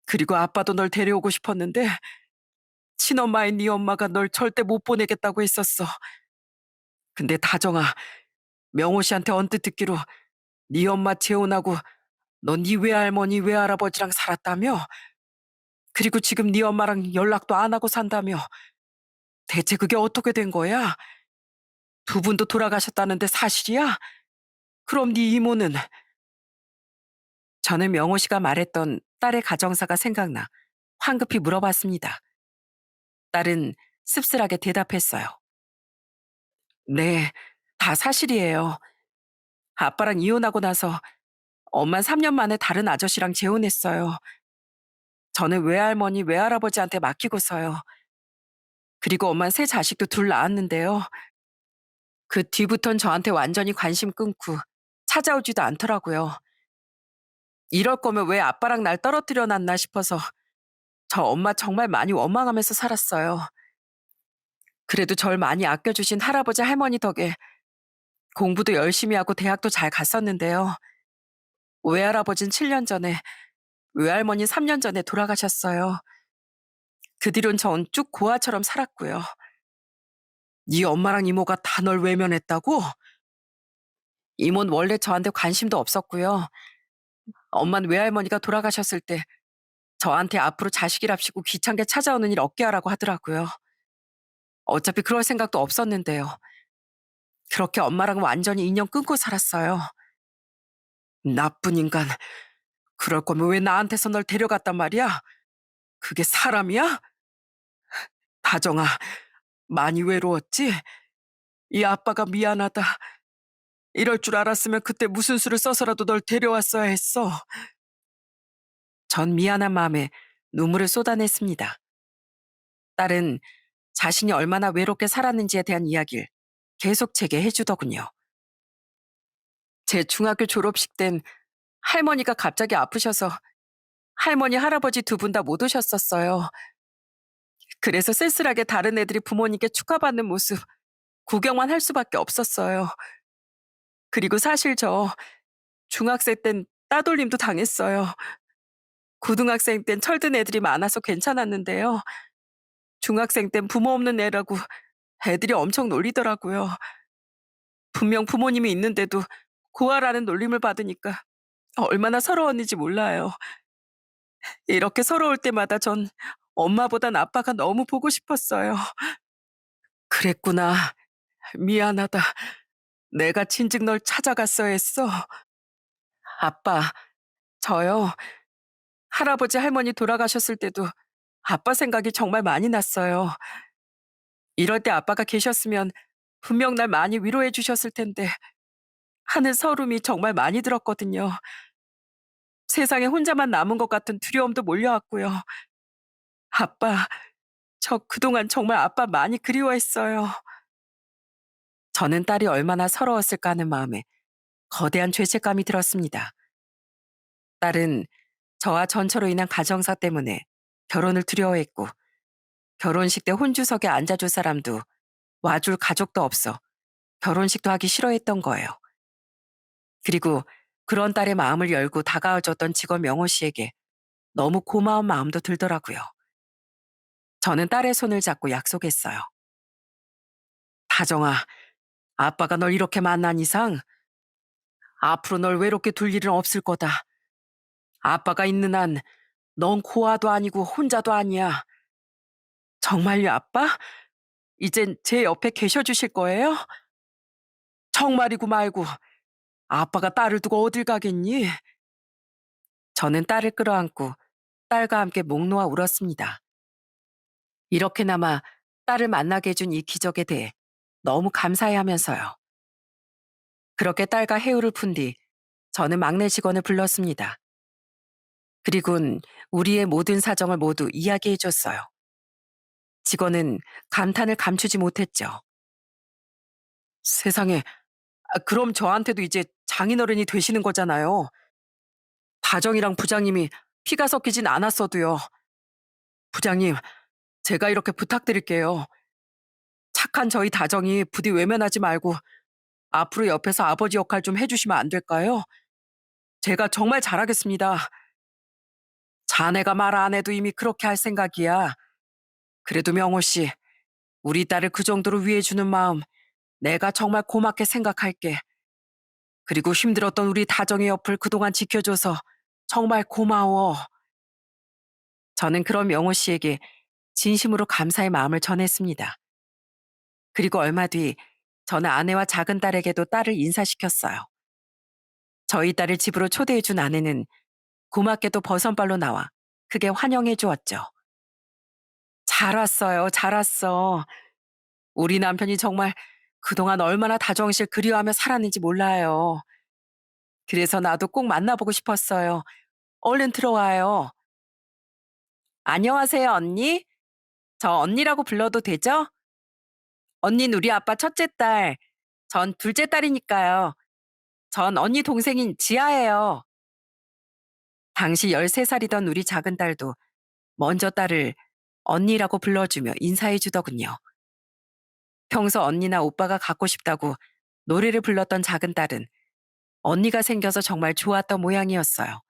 그리고 아빠도 널 데려오고 싶었는데 친엄마인 네 엄마가 널 절대 못 보내겠다고 했었어. 근데 다정아, 명호 씨한테 언뜻 듣기로 네 엄마 재혼하고 너 네 외할머니 외할아버지랑 살았다며? 그리고 지금 네 엄마랑 연락도 안 하고 산다며? 대체 그게 어떻게 된 거야? 두 분도 돌아가셨다는데 사실이야? 그럼 네 이모는? 저는 명호 씨가 말했던 딸의 가정사가 생각나 황급히 물어봤습니다. 딸은 씁쓸하게 대답했어요. 네, 다 사실이에요. 아빠랑 이혼하고 나서 엄만 3년 만에 다른 아저씨랑 재혼했어요. 저는 외할머니, 외할아버지한테 맡기고서요. 그리고 엄만 세 자식도 둘 낳았는데요. 그 뒤부턴 저한테 완전히 관심 끊고 찾아오지도 않더라고요. 이럴 거면 왜 아빠랑 날 떨어뜨려 놨나 싶어서 저 엄마 정말 많이 원망하면서 살았어요. 그래도 절 많이 아껴주신 할아버지 할머니 덕에 공부도 열심히 하고 대학도 잘 갔었는데요. 외할아버진 7년 전에, 외할머니 3년 전에 돌아가셨어요. 그 뒤론 전 쭉 고아처럼 살았고요. 네 엄마랑 이모가 다 널 외면했다고? 이모는 원래 저한테 관심도 없었고요. 엄만 외할머니가 돌아가셨을 때 저한테 앞으로 자식이랍시고 귀찮게 찾아오는 일 없게 하라고 하더라고요. 어차피 그럴 생각도 없었는데요. 그렇게 엄마랑 완전히 인연 끊고 살았어요. 나쁜 인간. 그럴 거면 왜 나한테서 널 데려갔단 말이야? 그게 사람이야? 다정아, 많이 외로웠지? 이 아빠가 미안하다. 이럴 줄 알았으면 그때 무슨 수를 써서라도 널 데려왔어야 했어. 전 미안한 마음에 눈물을 쏟아냈습니다. 딸은 자신이 얼마나 외롭게 살았는지에 대한 이야기를 계속 제게 해주더군요. 제 중학교 졸업식 땐 할머니가 갑자기 아프셔서 할머니, 할아버지 두 분 다 못 오셨었어요. 그래서 쓸쓸하게 다른 애들이 부모님께 축하받는 모습 구경만 할 수밖에 없었어요. 그리고 사실 저 중학생 땐 따돌림도 당했어요. 고등학생 땐 철든 애들이 많아서 괜찮았는데요. 중학생 땐 부모 없는 애라고 애들이 엄청 놀리더라고요. 분명 부모님이 있는데도 고아라는 놀림을 받으니까 얼마나 서러웠는지 몰라요. 이렇게 서러울 때마다 전 엄마보단 아빠가 너무 보고 싶었어요. 그랬구나. 미안하다. 내가 진즉 널 찾아갔어야 했어. 아빠, 저요. 할아버지 할머니 돌아가셨을 때도 아빠 생각이 정말 많이 났어요. 이럴 때 아빠가 계셨으면 분명 날 많이 위로해 주셨을 텐데 하는 서름이 정말 많이 들었거든요. 세상에 혼자만 남은 것 같은 두려움도 몰려왔고요. 아빠, 저 그동안 정말 아빠 많이 그리워했어요. 저는 딸이 얼마나 서러웠을까 하는 마음에 거대한 죄책감이 들었습니다. 딸은 저와 전처로 인한 가정사 때문에 결혼을 두려워했고 결혼식 때 혼주석에 앉아줄 사람도 와줄 가족도 없어 결혼식도 하기 싫어했던 거예요. 그리고 그런 딸의 마음을 열고 다가와줬던 직원 명호 씨에게 너무 고마운 마음도 들더라고요. 저는 딸의 손을 잡고 약속했어요. 다정아, 아빠가 널 이렇게 만난 이상 앞으로 널 외롭게 둘 일은 없을 거다. 아빠가 있는 한 넌 고아도 아니고 혼자도 아니야. 정말요, 아빠? 이젠 제 옆에 계셔 주실 거예요? 정말이고 말고 아빠가 딸을 두고 어딜 가겠니? 저는 딸을 끌어안고 딸과 함께 목 놓아 울었습니다. 이렇게나마 딸을 만나게 해준 이 기적에 대해 너무 감사해 하면서요. 그렇게 딸과 해우를 푼 뒤 저는 막내 직원을 불렀습니다. 그리곤 우리의 모든 사정을 모두 이야기해 줬어요. 직원은 감탄을 감추지 못했죠. 세상에, 그럼 저한테도 이제 장인어른이 되시는 거잖아요. 다정이랑 부장님이 피가 섞이진 않았어도요. 부장님, 제가 이렇게 부탁드릴게요. 착한 저희 다정이 부디 외면하지 말고 앞으로 옆에서 아버지 역할 좀 해주시면 안 될까요? 제가 정말 잘하겠습니다. 자네가 말 안 해도 이미 그렇게 할 생각이야. 그래도 명호 씨, 우리 딸을 그 정도로 위해주는 마음 내가 정말 고맙게 생각할게. 그리고 힘들었던 우리 다정의 옆을 그동안 지켜줘서 정말 고마워. 저는 그런 명호 씨에게 진심으로 감사의 마음을 전했습니다. 그리고 얼마 뒤 저는 아내와 작은 딸에게도 딸을 인사시켰어요. 저희 딸을 집으로 초대해준 아내는 고맙게도 버선발로 나와 크게 환영해 주었죠. 잘 왔어요, 잘 왔어. 우리 남편이 정말 그동안 얼마나 다정 씨를 그리워하며 살았는지 몰라요. 그래서 나도 꼭 만나보고 싶었어요. 얼른 들어와요. 안녕하세요, 언니. 저 언니라고 불러도 되죠? 언니는 우리 아빠 첫째 딸, 전 둘째 딸이니까요. 전 언니 동생인 지아예요. 당시 13살이던 우리 작은 딸도 먼저 딸을 언니라고 불러주며 인사해 주더군요. 평소 언니나 오빠가 갖고 싶다고 노래를 불렀던 작은 딸은 언니가 생겨서 정말 좋았던 모양이었어요.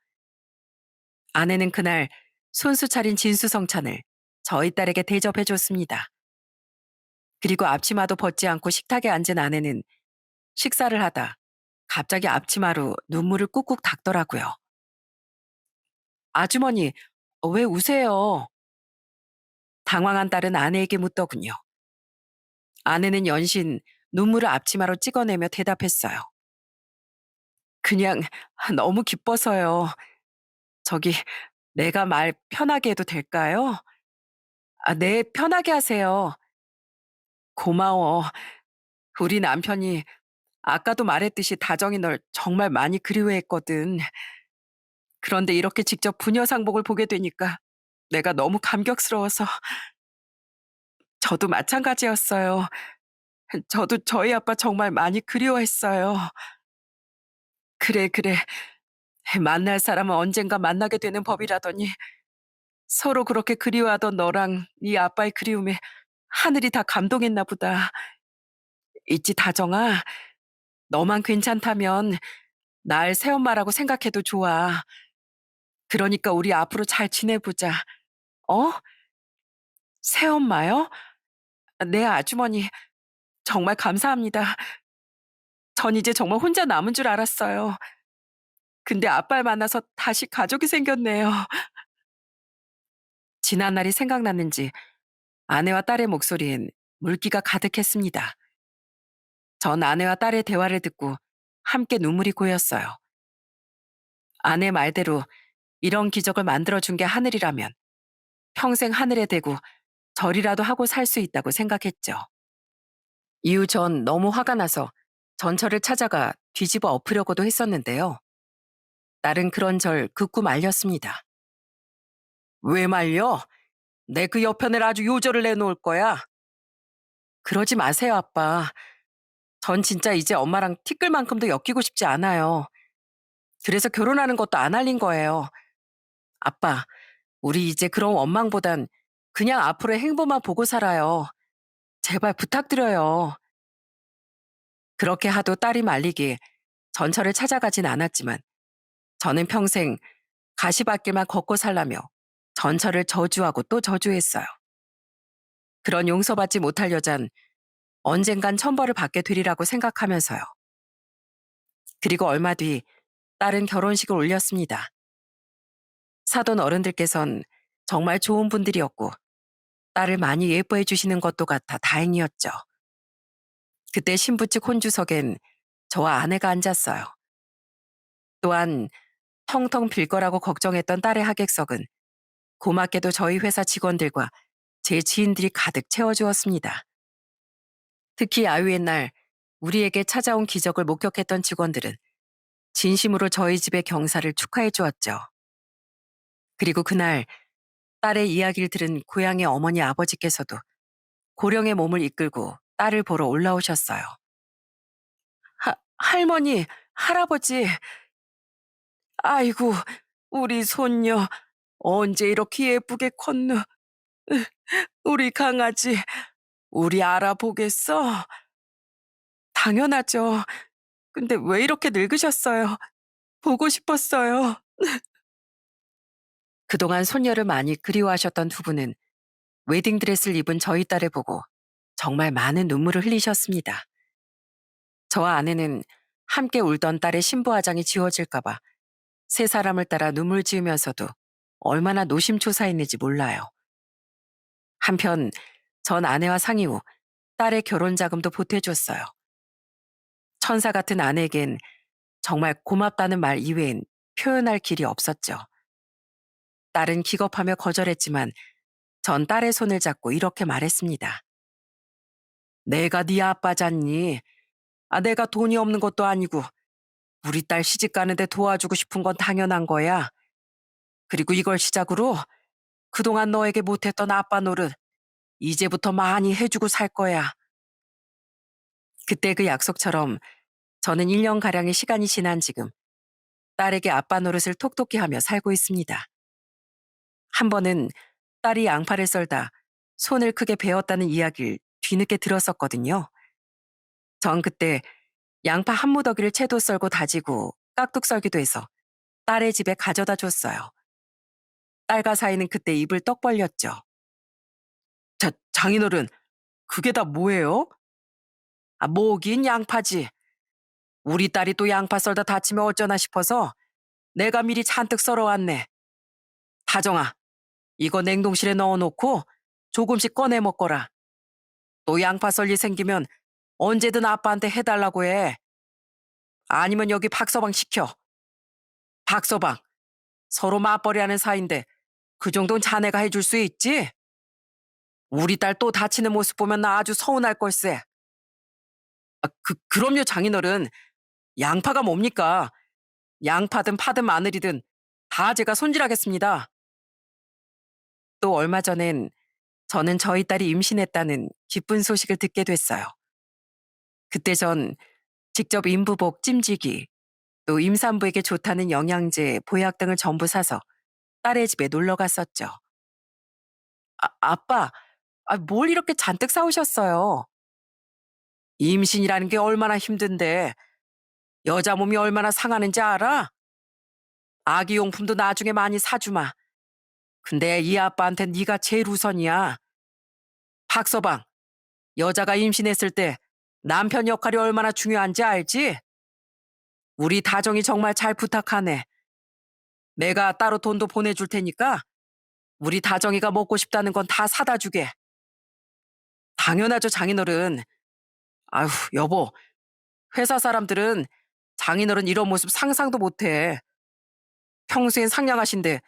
아내는 그날 손수 차린 진수성찬을 저희 딸에게 대접해 줬습니다. 그리고 앞치마도 벗지 않고 식탁에 앉은 아내는 식사를 하다 갑자기 앞치마로 눈물을 꾹꾹 닦더라고요. 아주머니, 왜 우세요? 당황한 딸은 아내에게 묻더군요. 아내는 연신 눈물을 앞치마로 찍어내며 대답했어요. 그냥 너무 기뻐서요. 저기, 내가 말 편하게 해도 될까요? 네, 편하게 하세요. 고마워. 우리 남편이 아까도 말했듯이 다정이 널 정말 많이 그리워했거든. 그런데 이렇게 직접 부녀 상복을 보게 되니까 내가 너무 감격스러워서 저도 마찬가지였어요. 저도 저희 아빠 정말 많이 그리워했어요. 그래, 그래. 만날 사람은 언젠가 만나게 되는 법이라더니 서로 그렇게 그리워하던 너랑 네 아빠의 그리움에 하늘이 다 감동했나 보다. 있지, 다정아. 너만 괜찮다면 날 새엄마라고 생각해도 좋아. 그러니까 우리 앞으로 잘 지내보자. 어? 새엄마요? 네, 아주머니. 정말 감사합니다. 전 이제 정말 혼자 남은 줄 알았어요. 근데 아빠를 만나서 다시 가족이 생겼네요. 지난 날이 생각났는지 아내와 딸의 목소리엔 물기가 가득했습니다. 전 아내와 딸의 대화를 듣고 함께 눈물이 고였어요. 아내 말대로 이런 기적을 만들어준 게 하늘이라면 평생 하늘에 대고 절이라도 하고 살 수 있다고 생각했죠. 이후 전 너무 화가 나서 전철을 찾아가 뒤집어 엎으려고도 했었는데요. 딸은 그런 절 극구 말렸습니다. 왜 말려? 내 그 여편을 아주 요절을 내놓을 거야. 그러지 마세요, 아빠. 전 진짜 이제 엄마랑 티끌만큼도 엮이고 싶지 않아요. 그래서 결혼하는 것도 안 알린 거예요. 아빠, 우리 이제 그런 원망보단 그냥 앞으로의 행보만 보고 살아요. 제발 부탁드려요. 그렇게 하도 딸이 말리기에 전철을 찾아가진 않았지만 저는 평생 가시밭길만 걷고 살라며 전철을 저주하고 또 저주했어요. 그런 용서받지 못할 여잔 언젠간 천벌을 받게 되리라고 생각하면서요. 그리고 얼마 뒤 딸은 결혼식을 올렸습니다. 사돈 어른들께선 정말 좋은 분들이었고 딸을 많이 예뻐해 주시는 것도 같아 다행이었죠. 그때 신부 측 혼주석엔 저와 아내가 앉았어요. 또한 텅텅 빌 거라고 걱정했던 딸의 하객석은 고맙게도 저희 회사 직원들과 제 지인들이 가득 채워주었습니다. 특히 아유의 날 우리에게 찾아온 기적을 목격했던 직원들은 진심으로 저희 집의 경사를 축하해 주었죠. 그리고 그날 딸의 이야기를 들은 고향의 어머니 아버지께서도 고령의 몸을 이끌고 딸을 보러 올라오셨어요. 할머니, 할아버지, 아이고, 우리 손녀, 언제 이렇게 예쁘게 컸누? 우리 강아지, 우리 알아보겠어? 당연하죠. 근데 왜 이렇게 늙으셨어요? 보고 싶었어요. 그동안 손녀를 많이 그리워하셨던 두 분은 웨딩드레스를 입은 저희 딸을 보고 정말 많은 눈물을 흘리셨습니다. 저와 아내는 함께 울던 딸의 신부화장이 지워질까봐 세 사람을 따라 눈물 지으면서도 얼마나 노심초사했는지 몰라요. 한편 전 아내와 상의 후 딸의 결혼 자금도 보태줬어요. 천사 같은 아내에겐 정말 고맙다는 말 이외엔 표현할 길이 없었죠. 딸은 기겁하며 거절했지만 전 딸의 손을 잡고 이렇게 말했습니다. 내가 네 아빠잖니. 내가 돈이 없는 것도 아니고 우리 딸 시집 가는데 도와주고 싶은 건 당연한 거야. 그리고 이걸 시작으로 그동안 너에게 못했던 아빠 노릇 이제부터 많이 해주고 살 거야. 그때 그 약속처럼 저는 1년가량의 시간이 지난 지금 딸에게 아빠 노릇을 톡톡히 하며 살고 있습니다. 한 번은 딸이 양파를 썰다 손을 크게 베었다는 이야기를 뒤늦게 들었었거든요. 전 그때 양파 한 무더기를 채도 썰고 다지고 깍둑 썰기도 해서 딸의 집에 가져다 줬어요. 딸과 사이는 그때 입을 떡 벌렸죠. 장인어른, 그게 다 뭐예요? 뭐긴 양파지. 우리 딸이 또 양파 썰다 다치면 어쩌나 싶어서 내가 미리 잔뜩 썰어왔네. 다정아, 이거 냉동실에 넣어놓고 조금씩 꺼내 먹거라. 또 양파 썰 일 생기면 언제든 아빠한테 해달라고 해. 아니면 여기 박서방 시켜. 박서방, 서로 맞벌이하는 사이인데 그 정도는 자네가 해줄 수 있지? 우리 딸 또 다치는 모습 보면 나 아주 서운할 걸세. 그럼요, 장인어른. 양파가 뭡니까? 양파든 파든 마늘이든 다 제가 손질하겠습니다. 또 얼마 전엔 저는 저희 딸이 임신했다는 기쁜 소식을 듣게 됐어요. 그때 전 직접 임부복 찜질기, 또 임산부에게 좋다는 영양제, 보약 등을 전부 사서 딸의 집에 놀러 갔었죠. 아빠, 뭘 이렇게 잔뜩 사오셨어요? 임신이라는 게 얼마나 힘든데 여자 몸이 얼마나 상하는지 알아? 아기 용품도 나중에 많이 사주마. 근데 이 아빠한텐 네가 제일 우선이야. 박서방, 여자가 임신했을 때 남편 역할이 얼마나 중요한지 알지? 우리 다정이 정말 잘 부탁하네. 내가 따로 돈도 보내줄 테니까 우리 다정이가 먹고 싶다는 건 다 사다 주게. 당연하죠, 장인어른. 아휴, 여보, 회사 사람들은 장인어른 이런 모습 상상도 못해. 평소엔 상냥하신데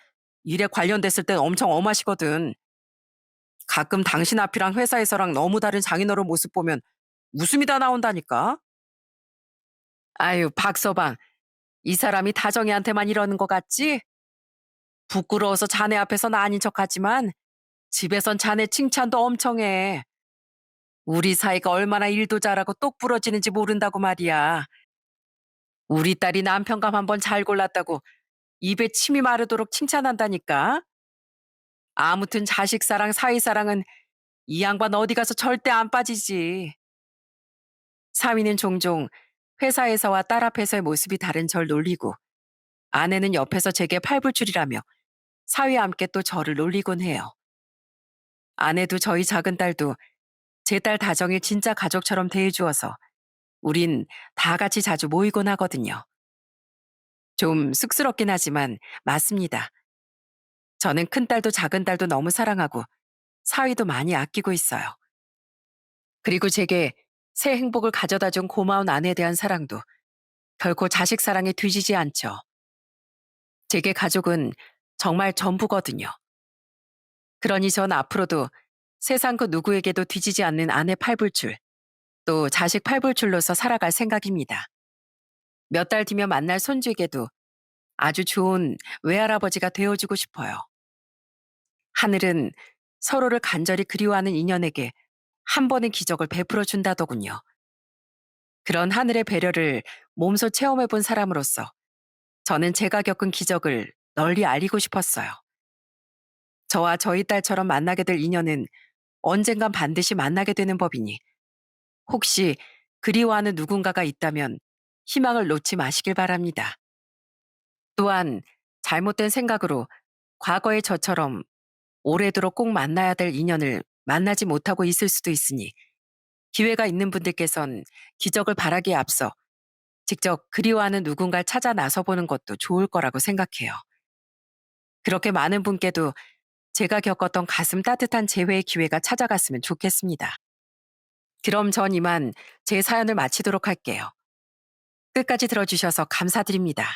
일에 관련됐을 땐 엄청 엄하시거든. 가끔 당신 앞이랑 회사에서랑 너무 다른 장인어른 모습 보면 웃음이 다 나온다니까. 아유, 박서방, 이 사람이 다정이한테만 이러는 것 같지? 부끄러워서 자네 앞에선 아닌 척하지만 집에선 자네 칭찬도 엄청 해. 우리 사이가 얼마나 일도 잘하고 똑 부러지는지 모른다고 말이야. 우리 딸이 남편감 한번 잘 골랐다고 입에 침이 마르도록 칭찬한다니까. 아무튼 자식사랑 사위사랑은 이 양반 어디 가서 절대 안 빠지지. 사위는 종종 회사에서와 딸 앞에서의 모습이 다른 절 놀리고 아내는 옆에서 제게 팔불출이라며 사위와 함께 또 저를 놀리곤 해요. 아내도 저희 작은 딸도 제 딸 다정이 진짜 가족처럼 대해주어서 우린 다 같이 자주 모이곤 하거든요. 좀 쑥스럽긴 하지만 맞습니다. 저는 큰딸도 작은딸도 너무 사랑하고 사위도 많이 아끼고 있어요. 그리고 제게 새 행복을 가져다 준 고마운 아내에 대한 사랑도 결코 자식 사랑에 뒤지지 않죠. 제게 가족은 정말 전부거든요. 그러니 전 앞으로도 세상 그 누구에게도 뒤지지 않는 아내 팔불출, 또 자식 팔불출로서 살아갈 생각입니다. 몇 달 뒤면 만날 손주에게도 아주 좋은 외할아버지가 되어주고 싶어요. 하늘은 서로를 간절히 그리워하는 인연에게 한 번의 기적을 베풀어 준다더군요. 그런 하늘의 배려를 몸소 체험해 본 사람으로서 저는 제가 겪은 기적을 널리 알리고 싶었어요. 저와 저희 딸처럼 만나게 될 인연은 언젠간 반드시 만나게 되는 법이니 혹시 그리워하는 누군가가 있다면 희망을 놓지 마시길 바랍니다. 또한 잘못된 생각으로 과거의 저처럼 오래도록 꼭 만나야 될 인연을 만나지 못하고 있을 수도 있으니 기회가 있는 분들께선 기적을 바라기에 앞서 직접 그리워하는 누군가를 찾아 나서 보는 것도 좋을 거라고 생각해요. 그렇게 많은 분께도 제가 겪었던 가슴 따뜻한 재회의 기회가 찾아갔으면 좋겠습니다. 그럼 전 이만 제 사연을 마치도록 할게요. 끝까지 들어주셔서 감사드립니다.